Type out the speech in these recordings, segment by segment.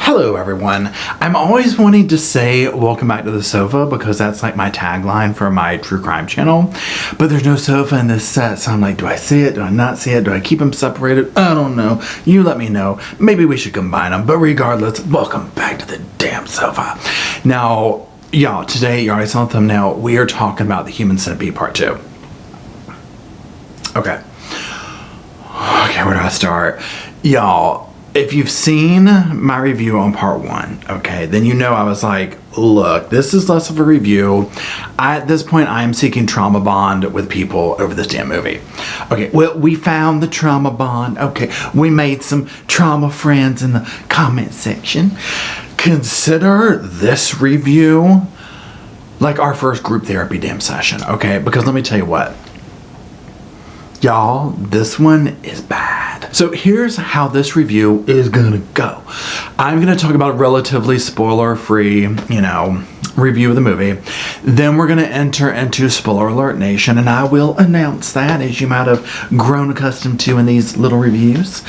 Hello everyone. I'm always wanting to say welcome back to the sofa because that's like my tagline for my true crime channel, but there's no sofa in this set, so I'm like, do I see it? Do I not see it? Do I keep them separated? I don't know. You let me know. Maybe we should combine them, but regardless, welcome back to the damn sofa. Now, y'all, today, you already saw the thumbnail, we are talking about the Human Centipede Part 2. Okay, where do I start? Y'all, if you've seen my review on part 1, okay, then you know I was like, look, this is less of a review. At this point, I am seeking trauma bond with people over this damn movie. Okay, well, we found the trauma bond. Okay, we made some trauma friends in the comment section. Consider this review like our first group therapy damn session, okay? Because let me tell you what. Y'all, this one is bad. So here's how this review is gonna go. I'm gonna talk about a relatively spoiler-free, review of the movie. Then we're gonna enter into Spoiler Alert Nation, and I will announce that, as you might have grown accustomed to in these little reviews.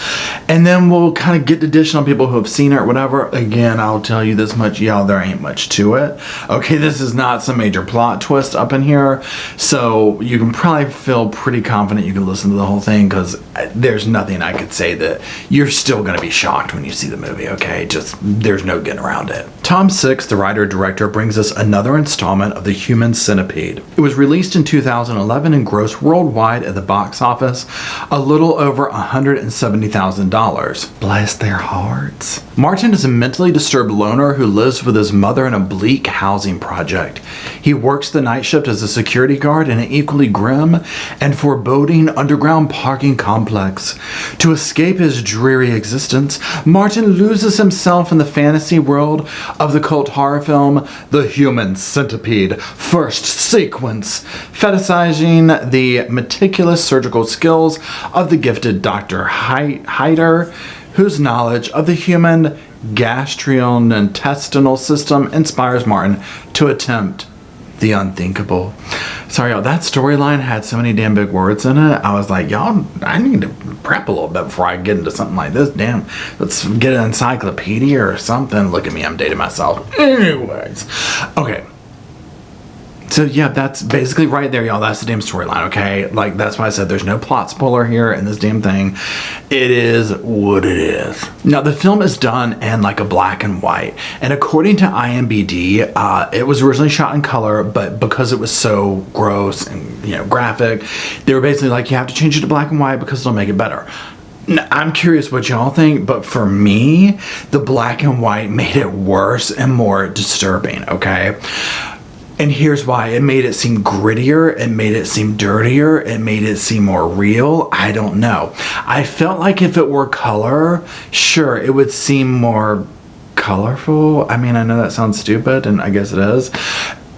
And then we'll kind of get the dish on people who have seen it or whatever. Again, I'll tell you this much, y'all, there ain't much to it. Okay, this is not some major plot twist up in here, so you can probably feel pretty confident you can listen to the whole thing, because there's nothing I could say that you're still gonna be shocked when you see the movie, okay? Just, there's no getting around it. Tom Six, the writer-director, brings us another installment of the Human Centipede. It was released in 2011 and grossed worldwide at the box office a little over $170,000. Bless their hearts. Martin is a mentally disturbed loner who lives with his mother in a bleak housing project. He works the night shift as a security guard in an equally grim and foreboding underground parking complex. To escape his dreary existence, Martin loses himself in the fantasy world of the cult horror film The Human Centipede first sequence, fetishizing the meticulous surgical skills of the gifted Dr. Hyder, whose knowledge of the human gastrointestinal system inspires Martin to attempt the unthinkable. Sorry, y'all, that storyline had so many damn big words in it. I was like, y'all, I need to prep a little bit before I get into something like this. Damn, let's get an encyclopedia or something. Look at me, I'm dating myself. Anyways, okay. So yeah, that's basically right there, y'all. That's the damn storyline, okay? Like, that's why I said there's no plot spoiler here in this damn thing. It is what it is. Now, the film is done in like a black and white. And according to IMDb, it was originally shot in color, but because it was so gross and, graphic, they were basically like, you have to change it to black and white because it'll make it better. Now, I'm curious what y'all think, but for me, the black and white made it worse and more disturbing, okay? And here's why. It made it seem grittier, it made it seem dirtier, it made it seem more real. I don't know. I felt like if it were color, sure, it would seem more colorful. I mean, I know that sounds stupid, and I guess it is.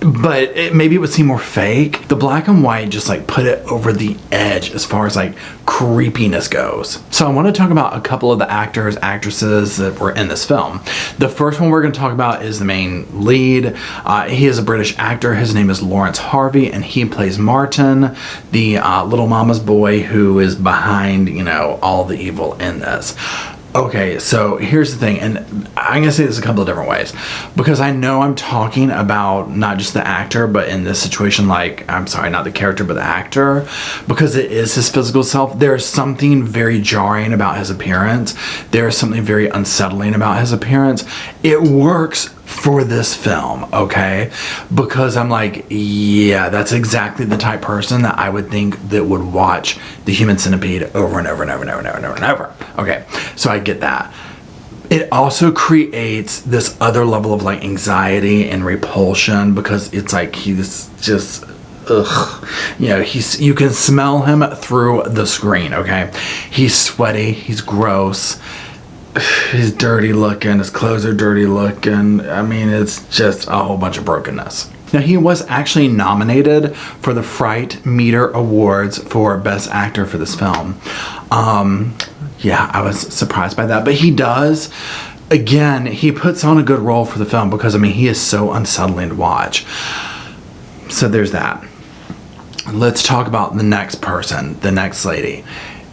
But maybe it would seem more fake. The black and white just like put it over the edge as far as like creepiness goes. So I want to talk about a couple of the actors, actresses that were in this film. The first one we're going to talk about is the main lead. He is a British actor. His name is Laurence Harvey, and he plays Martin, the little mama's boy who is behind, all the evil in this. Okay, so here's the thing, and I'm going to say this a couple of different ways, because I know I'm talking about not just the actor, but in this situation, like, I'm sorry, not the character, but the actor, because it is his physical self. There's something very jarring about his appearance. There's something very unsettling about his appearance. It works for this film, okay? Because I'm like, yeah, that's exactly the type of person that I would think that would watch The Human Centipede over and over and over and over and over and over and over. Okay, so I get that. It also creates this other level of like anxiety and repulsion, because it's like he's just, ugh. You can smell him through the screen, okay? He's sweaty, he's gross. He's dirty looking, his clothes are dirty looking. I mean, it's just a whole bunch of brokenness. Now, he was actually nominated for the Fright Meter Awards for Best Actor for this film. Yeah, I was surprised by that. But he does, again, he puts on a good role for the film because, I mean, he is so unsettling to watch. So there's that. Let's talk about the next person, the next lady.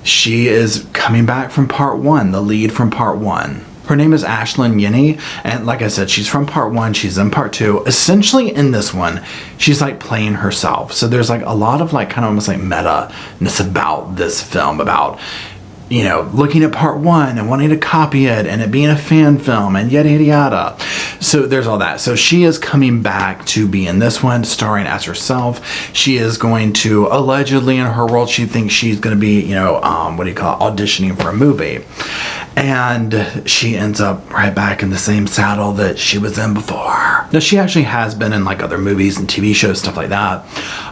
She is coming back from part 1, the lead from part 1. Her name is Ashlynn Yennie, and like I said, she's from part 1, she's in part 2. Essentially in this one, she's like playing herself. So there's like a lot of like kind of almost like meta-ness about this film, about, you know, looking at part 1 and wanting to copy it and it being a fan film and yada yada yada. So there's all that. So she is coming back to be in this one, starring as herself. She is going to, allegedly in her world, she thinks she's going to be, you know, auditioning for a movie. And she ends up right back in the same saddle that she was in before. Now, she actually has been in like other movies and TV shows, stuff like that.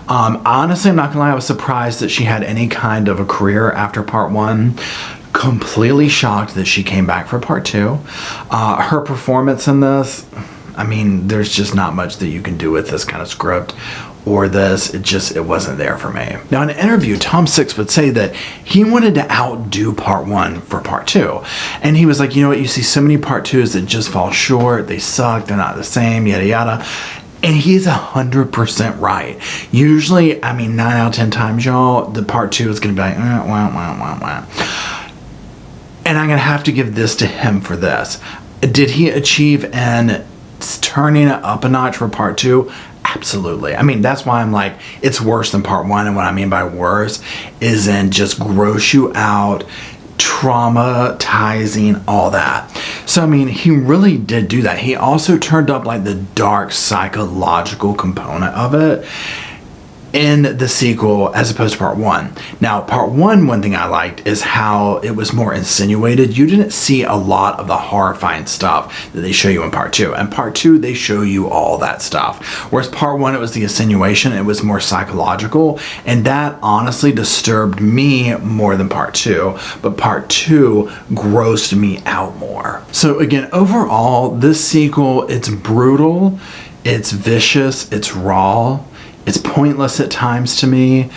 Honestly, I'm not gonna lie, I was surprised that she had any kind of a career after part 1. Completely shocked that she came back for part 2. Her performance in this, I mean, there's just not much that you can do with this kind of script or this. It wasn't there for me. Now, in an interview, Tom Six would say that he wanted to outdo part 1 for part 2. And he was like, you know what, you see so many part 2s that just fall short, they suck, they're not the same, yada yada. And he's 100% right. Usually, I mean, 9 out of 10 times, y'all, the part 2 is gonna be like, wah. And I'm gonna have to give this to him for this. Did he achieve in turning it up a notch for part 2? Absolutely. I mean, that's why I'm like, it's worse than part 1. And what I mean by worse is in just gross you out, traumatizing, all that. So, I mean, he really did do that. He also turned up like the dark psychological component of it in the sequel as opposed to part 1. Now, part 1, one thing I liked is how it was more insinuated. You didn't see a lot of the horrifying stuff that they show you in part 2. And part 2, they show you all that stuff. Whereas part 1, it was the insinuation, it was more psychological, and that honestly disturbed me more than part 2. But part 2 grossed me out more. So again, overall, this sequel, it's brutal, it's vicious, it's raw. It's pointless at times to me.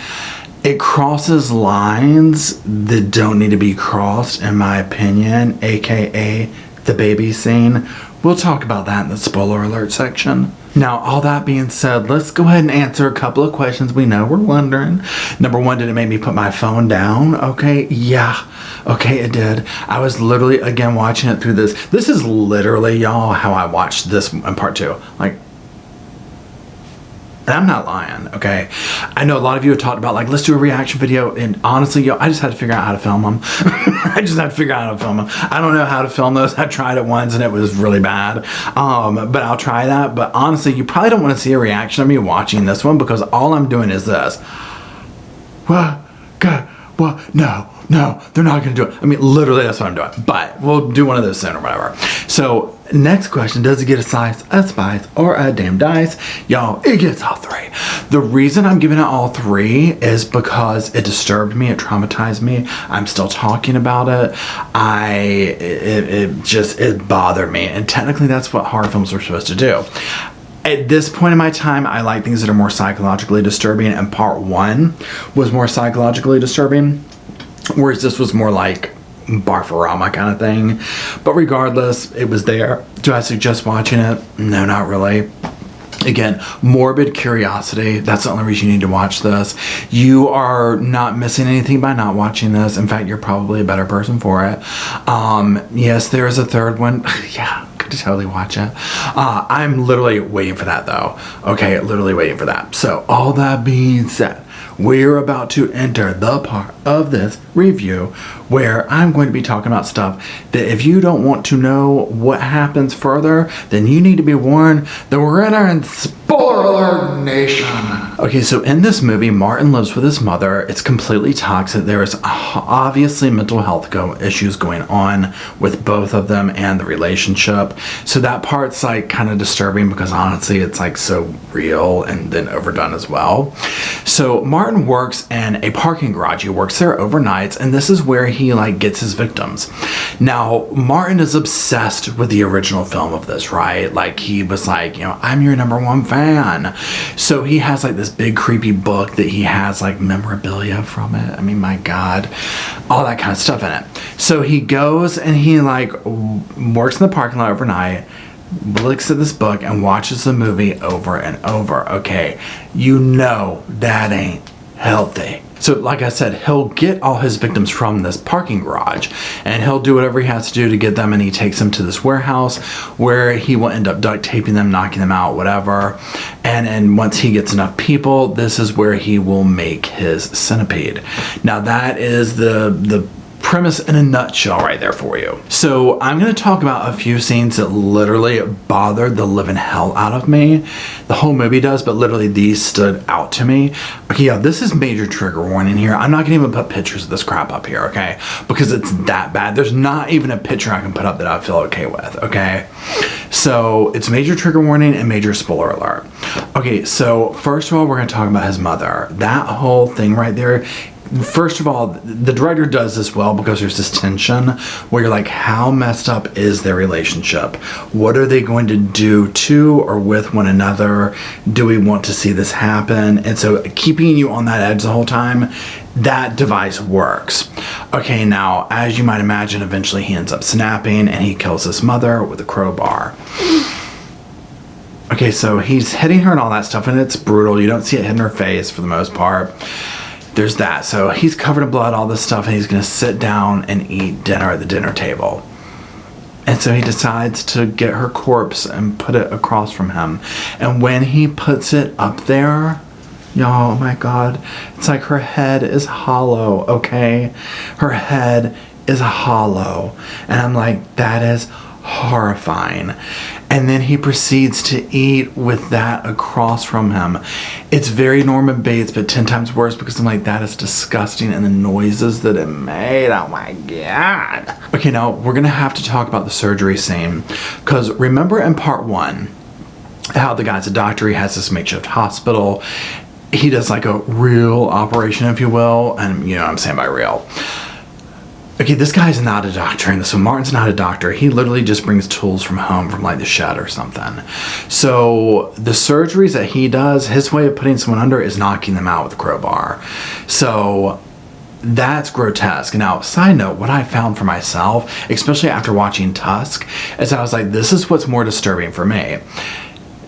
It crosses lines that don't need to be crossed, in my opinion, aka the baby scene. We'll talk about that in the spoiler alert section. Now, all that being said, let's go ahead and answer a couple of questions we know we're wondering. Number 1, did it make me put my phone down? Okay, yeah. Okay, it did. I was literally, again, watching it through this. This is literally, y'all, how I watched this in part 2. Like, and I'm not lying, okay? I know a lot of you have talked about, like, let's do a reaction video, and honestly, yo, I just had to figure out how to film them. I just had to figure out how to film them. I don't know how to film those. I tried it once, and it was really bad, but I'll try that. But honestly, you probably don't want to see a reaction of me watching this one, because all I'm doing is this. What? God, what? No, they're not gonna do it. I mean, literally, that's what I'm doing. But we'll do one of those soon or whatever. So, next question, does it get a slice, a spice, or a damn dice? Y'all, it gets all 3. The reason I'm giving it all 3 is because it disturbed me, it traumatized me. I'm still talking about it. It bothered me. And technically, that's what horror films are supposed to do. At this point in my time, I like things that are more psychologically disturbing, and part 1 was more psychologically disturbing, whereas this was more like Barfarama kind of thing. But regardless, it was there. Do I suggest watching it? No, not really. Again, morbid curiosity. That's the only reason you need to watch this. You are not missing anything by not watching this. In fact, you're probably a better person for it. Yes, there is a third one. Yeah, could totally watch it. I'm literally waiting for that though. Okay, literally waiting for that. So all that being said, we're about to enter the part of this review where I'm going to be talking about stuff that if you don't want to know what happens further, then you need to be warned that we're entering spoiler nation. Okay, so in this movie, Martin lives with his mother. It's completely toxic. There is obviously mental health issues going on with both of them and the relationship. So that part's like kind of disturbing because honestly, it's like so real and then overdone as well. So Martin works in a parking garage. He works there overnights, and this is where he like gets his victims. Now, Martin is obsessed with the original film of this, right? Like he was like, you know, I'm your #1 fan. So he has like this big creepy book that he has like memorabilia from it. I mean, my God, all that kind of stuff in it. So he goes and he like works in the parking lot overnight, looks at this book, and watches the movie over and over. Okay, you know that ain't healthy. So like I said, he'll get all his victims from this parking garage, and he'll do whatever he has to do to get them, and he takes them to this warehouse where he will end up duct taping them, knocking them out, whatever. And once he gets enough people, this is where he will make his centipede. Now that is the premise in a nutshell right there for you. So I'm going to talk about a few scenes that literally bothered the living hell out of me. The whole movie does, but literally these stood out to me. Okay, yeah, this is major trigger warning here. I'm not going to even put pictures of this crap up here, okay? Because it's that bad. There's not even a picture I can put up that I feel okay with, okay? So it's major trigger warning and major spoiler alert. Okay, so first of all, we're going to talk about his mother. That whole thing right there. First of all, the director does this well because there's this tension where you're like, how messed up is their relationship? What are they going to do to or with one another? Do we want to see this happen? And so keeping you on that edge the whole time, that device works. Okay, now, as you might imagine, eventually he ends up snapping and he kills his mother with a crowbar. Okay, so he's hitting her and all that stuff, and it's brutal. You don't see it hitting her face for the most part. There's that. So he's covered in blood, all this stuff, and he's going to sit down and eat dinner at the dinner table. And so he decides to get her corpse and put it across from him. And when he puts it up there, y'all, oh my God, it's like her head is hollow, okay? Her head is hollow. And I'm like, that is horrifying. And then he proceeds to eat with that across from him. It's very Norman Bates, but 10 times worse, because I'm like, that is disgusting, and the noises that it made, oh my God. Okay, now we're gonna have to talk about the surgery scene, because remember in part 1 how the guy's a doctor, he has this makeshift hospital, he does like a real operation, if you will, and you know what I'm saying by real. Okay, this guy's not a doctor, and so Martin's not a doctor. He literally just brings tools from home, from like the shed or something. So the surgeries that he does, his way of putting someone under is knocking them out with a crowbar. So that's grotesque. Now, side note, what I found for myself, especially after watching Tusk, is I was like, this is what's more disturbing for me.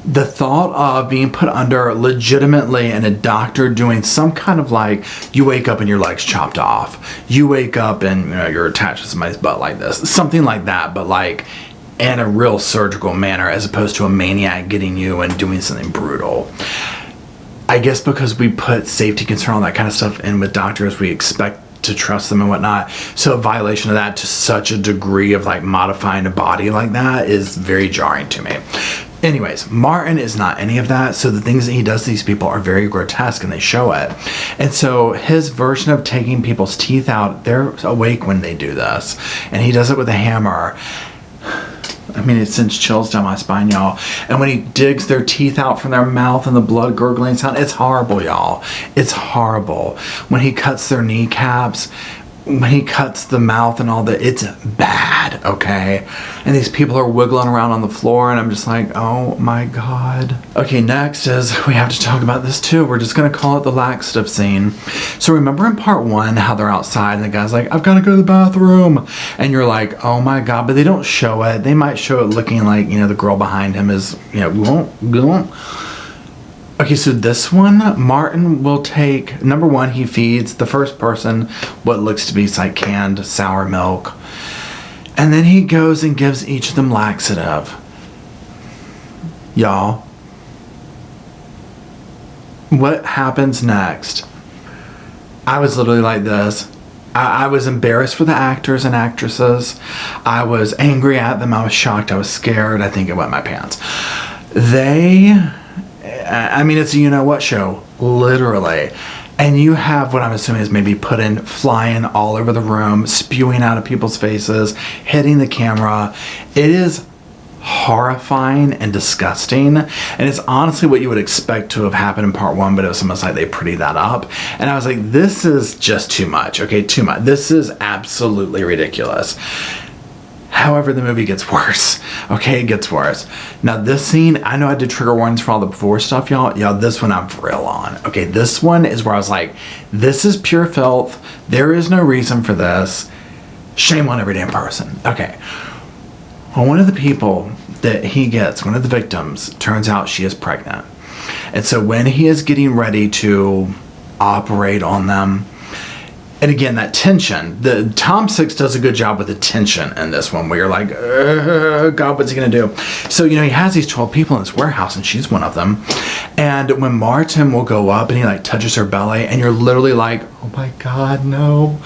The thought of being put under legitimately and a doctor doing some kind of like, you wake up and your leg's chopped off. You wake up and you know, you're attached to somebody's butt like this. Something like that, but like in a real surgical manner, as opposed to a maniac getting you and doing something brutal. I guess because we put safety concern, all that kind of stuff in with doctors, we expect to trust them and whatnot. So a violation of that to such a degree of like modifying a body like that is very jarring to me. Anyways, Martin is not any of that, so the things that he does to these people are very grotesque, and they show it. And so his version of taking people's teeth out, they're awake when they do this, and he does it with a hammer. I mean, it sends chills down my spine, y'all. And when he digs their teeth out from their mouth and the blood gurgling sound, it's horrible, y'all. It's horrible. When he cuts their kneecaps, when he cuts the mouth and all that, it's bad, okay? And these people are wiggling around on the floor, and I'm just like, oh my God. Okay, next is, we have to talk about this too. We're just gonna call it the laxative scene. So remember in part 1 how they're outside and the guy's like, I've gotta go to the bathroom. And you're like, oh my God, but they don't show it. They might show it looking like, you know, the girl behind him is, you know, going. Okay, so this one, Martin will take, number 1, he feeds the first person what looks to be like canned sour milk. And then he goes and gives each of them laxative. Y'all, what happens next? I was literally like this. I was embarrassed for the actors and actresses. I was angry at them. I was shocked. I was scared. I think it wet my pants. I mean, it's a you know what show, literally. And you have what I'm assuming is maybe pudding flying all over the room, spewing out of people's faces, hitting the camera. It is horrifying and disgusting. And it's honestly what you would expect to have happened in part 1, but it was almost like they prettied that up. And I was like, this is just too much, okay, too much. This is absolutely ridiculous. However, the movie gets worse. Okay, it gets worse. Now, this scene, I know I did trigger warnings for all the before stuff, y'all. Y'all, this one I'm for real on. Okay, this one is where I was like, this is pure filth. There is no reason for this. Shame on every damn person. Okay. Well, one of the people that he gets, one of the victims, turns out she is pregnant. And so when he is getting ready to operate on them. And again, that tension. The Tom Six does a good job with the tension in this one, where you're like, God, what's he gonna do? So, you know, he has these 12 people in this warehouse, and she's one of them. And when Martin will go up and he like touches her belly, and you're literally like, oh my God, no,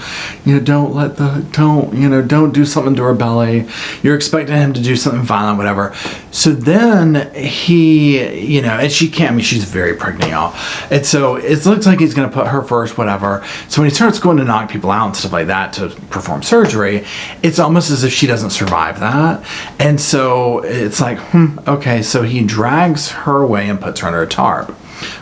you know, don't do something to her belly. You're expecting him to do something violent, whatever. So then he, you know, and she can't. I mean, she's very pregnant, y'all. And so it looks like he's gonna put her first, whatever. So when he starts going to knock people out and stuff like that to perform surgery, it's almost as if she doesn't survive that. And so it's like, okay, so he drags her away and puts her under a tarp,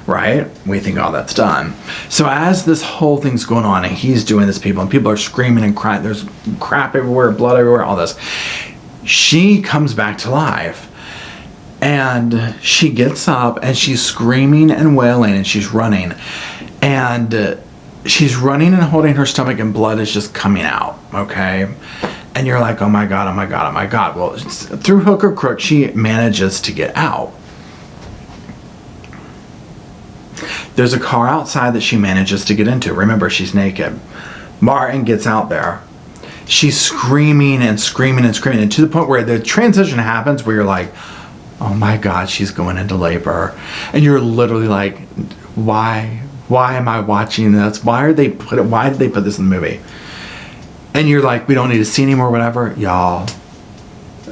right? We think, oh, that's done. So as this whole thing's going on and he's doing this, people are screaming and crying, there's crap everywhere, blood everywhere, all this, she comes back to life. And she gets up and she's screaming and wailing and she's running. And she's running and holding her stomach, and blood is just coming out, okay? And you're like, oh my God, oh my God, oh my God. Well, through hook or crook, she manages to get out. There's a car outside that she manages to get into. Remember, she's naked. Martin gets out there. She's screaming and screaming and screaming, and to the point where the transition happens where you're like, oh my God, she's going into labor. And you're literally like, why am I watching this? Why did they put this in the movie? And you're like, we don't need to see anymore, whatever. Y'all,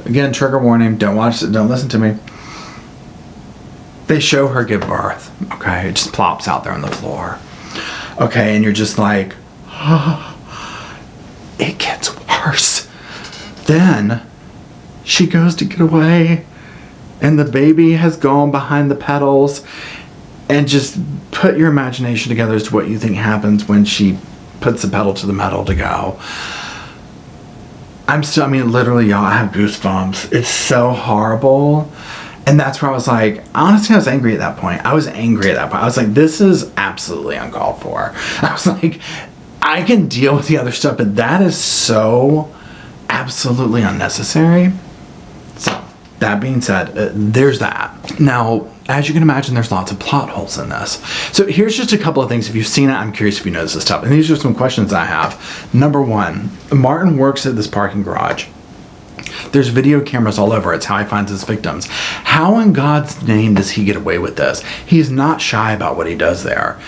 again, trigger warning, don't watch it, don't listen to me. They show her give birth, okay? It just plops out there on the floor. Okay, and you're just like, oh, it gets worse. Then she goes to get away, and the baby has gone behind the pedals. And just put your imagination together as to what you think happens when she puts the pedal to the metal to go. I mean, literally, y'all, I have goosebumps. It's so horrible. And that's where I was like, honestly, I was angry at that point. I was like, this is absolutely uncalled for. I was like, I can deal with the other stuff, but that is so absolutely unnecessary. So, that being said, there's that. Now, as you can imagine, there's lots of plot holes in this. So here's just a couple of things. If you've seen it, I'm curious if you know this stuff. And these are some questions I have. Number one, Martin works at this parking garage. There's video cameras all over. It's how he finds his victims. How in God's name does he get away with this? He's not shy about what he does there.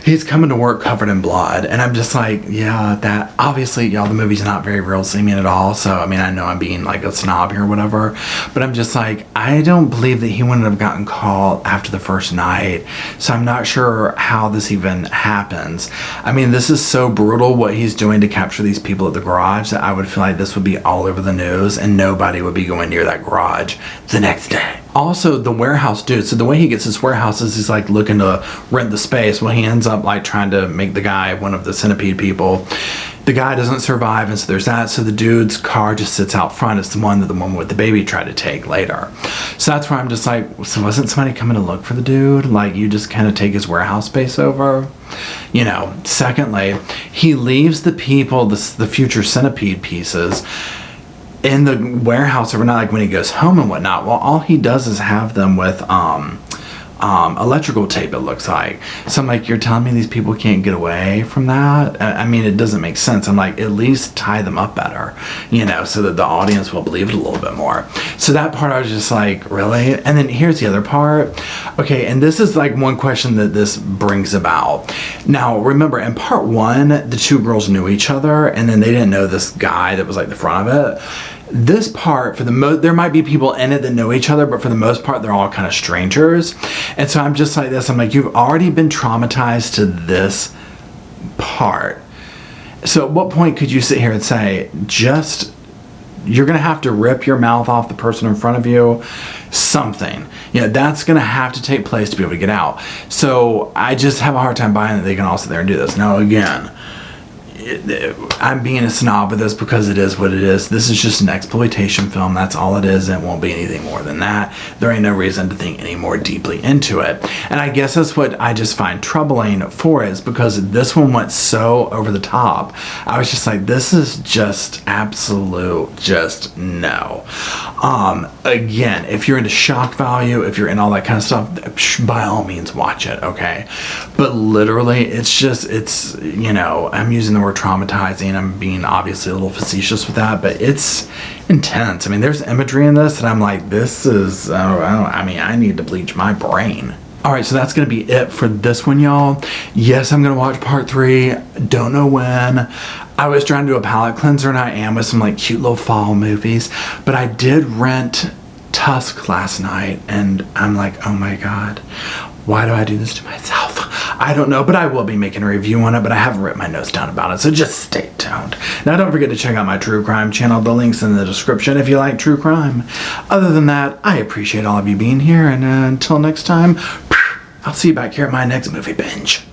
He's coming to work covered in blood. And I'm just like, yeah, that obviously, y'all, the movie's not very real seeming at all. So, I mean, I know I'm being like a snob here or whatever, but I'm just like, I don't believe that he wouldn't have gotten caught after the first night. So I'm not sure how this even happens. I mean, this is so brutal what he's doing to capture these people at the garage that I would feel like this would be all over the news and nobody would be going near that garage the next day. Also, the warehouse dude, so the way he gets his warehouse is he's like looking to rent the space. Well, he ends up like trying to make the guy one of the centipede people. The guy doesn't survive, and so there's that. So the dude's car just sits out front. It's the one that the woman with the baby tried to take later. So that's where I'm just like, so wasn't somebody coming to look for the dude? Like, you just kind of take his warehouse space over? You know, secondly, he leaves the people, the future centipede pieces, in the warehouse overnight, like when he goes home and whatnot. Well, all he does is have them with electrical tape, it looks like. So I'm like, you're telling me these people can't get away from that? I mean, it doesn't make sense. I'm like, at least tie them up better, you know, so that the audience will believe it a little bit more. So that part, I was just like, really? And then here's the other part. Okay, and this is like one question that this brings about. Now, remember, in part one, the two girls knew each other, and then they didn't know this guy that was like the front of it. This part, for the there might be people in it that know each other, but for the most part, they're all kind of strangers. And so I'm just like this. I'm like, you've already been traumatized to this part. So at what point could you sit here and say, you're going to have to rip your mouth off the person in front of you? Something. You know, that's going to have to take place to be able to get out. So I just have a hard time buying that they can all sit there and do this. Now, again, I'm being a snob with this because it is what it is. This is just an exploitation film. That's all it is. It won't be anything more than that. There ain't no reason to think any more deeply into it. And I guess that's what I just find troubling for it, is because this one went so over the top. I was just like, this is just absolute, just no. Again, if you're into shock value, if you're in all that kind of stuff, by all means watch it, okay? But literally, it's you know, I'm using the word traumatizing. I'm being obviously a little facetious with that, but it's intense. I mean, there's imagery in this, and I'm like, this is, I mean, I need to bleach my brain. All right, so that's going to be it for this one, y'all. Yes, I'm going to watch part 3. Don't know when. I was trying to do a palate cleanser, and I am with some like cute little fall movies, but I did rent Tusk last night, and I'm like, oh my God, why do I do this to myself? I don't know, but I will be making a review on it, but I haven't written my notes down about it, so just stay tuned. Now, don't forget to check out my true crime channel. The link's in the description if you like true crime. Other than that, I appreciate all of you being here, and until next time, I'll see you back here at my next movie binge.